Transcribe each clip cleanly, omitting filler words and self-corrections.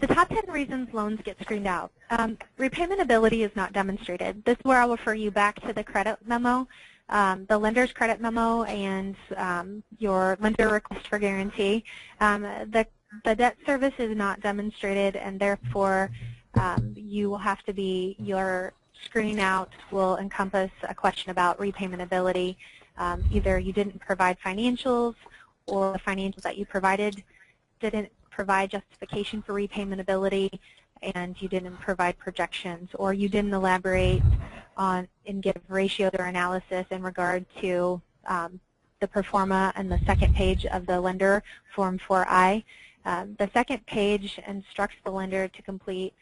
The top 10 reasons loans get screened out. Repayment ability is not demonstrated. This is where I'll refer you back to the credit memo, the lender's credit memo, and your lender request for guarantee. The debt service is not demonstrated, and therefore you will have to be, your screen out will encompass a question about repayment ability. Either you didn't provide financials, or the financials that you provided didn't provide justification for repayment ability, and you didn't provide projections, or you didn't elaborate on and give ratios or analysis in regard to the Proforma and the second page of the lender Form 4I. The second page instructs the lender to complete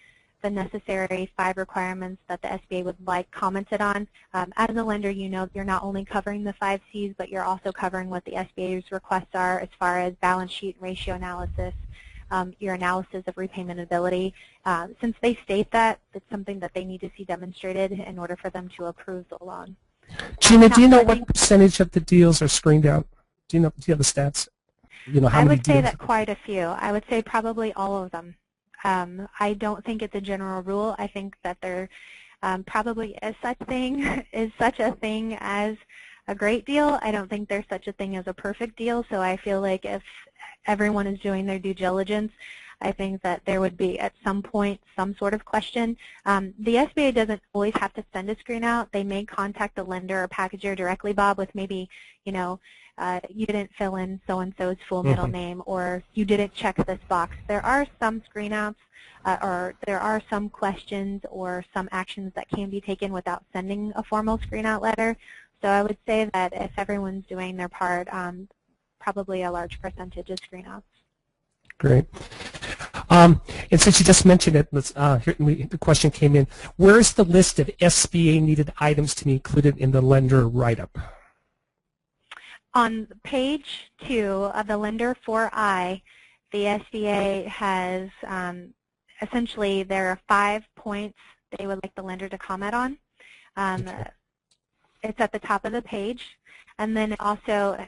the necessary 5 requirements that the SBA would like commented on. As a lender, you know you're not only covering the 5 C's, but you're also covering what the SBA's requests are as far as balance sheet and ratio analysis, your analysis of repayment ability. Since they state that, it's something that they need to see demonstrated in order for them to approve the loan. Gina, do you know what percentage of the deals are screened out? Do you have the stats? You know, how many I would say deals? that quite a few. I would say probably all of them. I don't think it's a general rule. I think that there probably is such a thing as a great deal. I don't think there's such a thing as a perfect deal. So I feel like if everyone is doing their due diligence, I think that there would be at some point some sort of question. The SBA doesn't always have to send a screen out. They may contact the lender or packager directly, Bob, with maybe, you know, you didn't fill in so-and-so's full middle name, or you didn't check this box. There are some screen outs, or there are some questions or some actions that can be taken without sending a formal screen out letter. So I would say that if everyone's doing their part, probably a large percentage of screen outs. Great. And since you just mentioned it, the question came in. Where is the list of SBA needed items to be included in the lender write-up? On page 2 of the lender 4I, the SBA has essentially there are 5 points they would like the lender to comment on. It's at the top of the page, and then also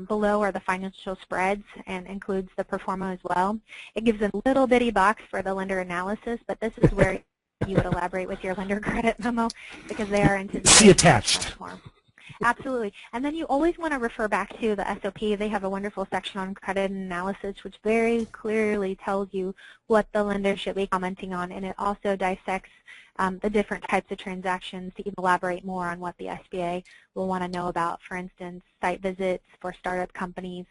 below are the financial spreads and includes the Proforma as well. It gives a little bitty box for the lender analysis, but this is where you would elaborate with your lender credit memo because they are anticipated. See attached. Absolutely. And then you always want to refer back to the SOP. They have a wonderful section on credit analysis, which very clearly tells you what the lender should be commenting on, and it also dissects the different types of transactions to elaborate more on what the SBA will want to know about. For instance, site visits for startup companies.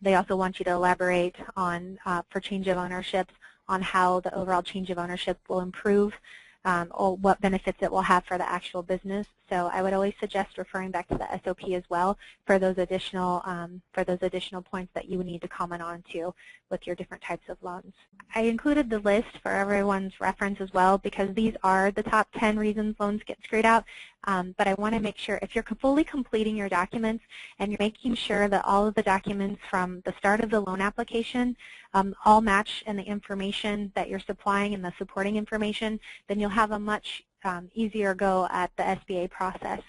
They also want you to elaborate on, for change of ownerships, on how the overall change of ownership will improve or what benefits it will have for the actual business. So I would always suggest referring back to the SOP as well for those additional points that you would need to comment on too with your different types of loans. I included the list for everyone's reference as well because these are the top 10 reasons loans get screwed out. But I want to make sure if you're fully completing your documents and you're making sure that all of the documents from the start of the loan application all match in the information that you're supplying and the supporting information, then you'll have a much easier go at the SBA process.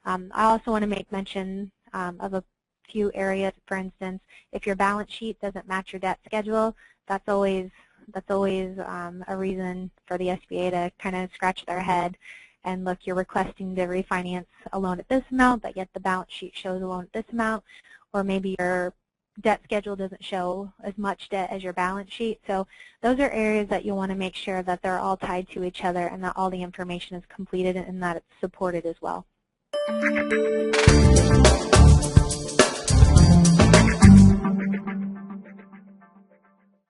I also want to make mention of a few areas. For instance, if your balance sheet doesn't match your debt schedule, that's always a reason for the SBA to kind of scratch their head and look, you're requesting to refinance a loan at this amount, but yet the balance sheet shows a loan at this amount, or maybe your debt schedule doesn't show as much debt as your balance sheet. So those are areas that you want to make sure that they're all tied to each other and that all the information is completed and that it's supported as well.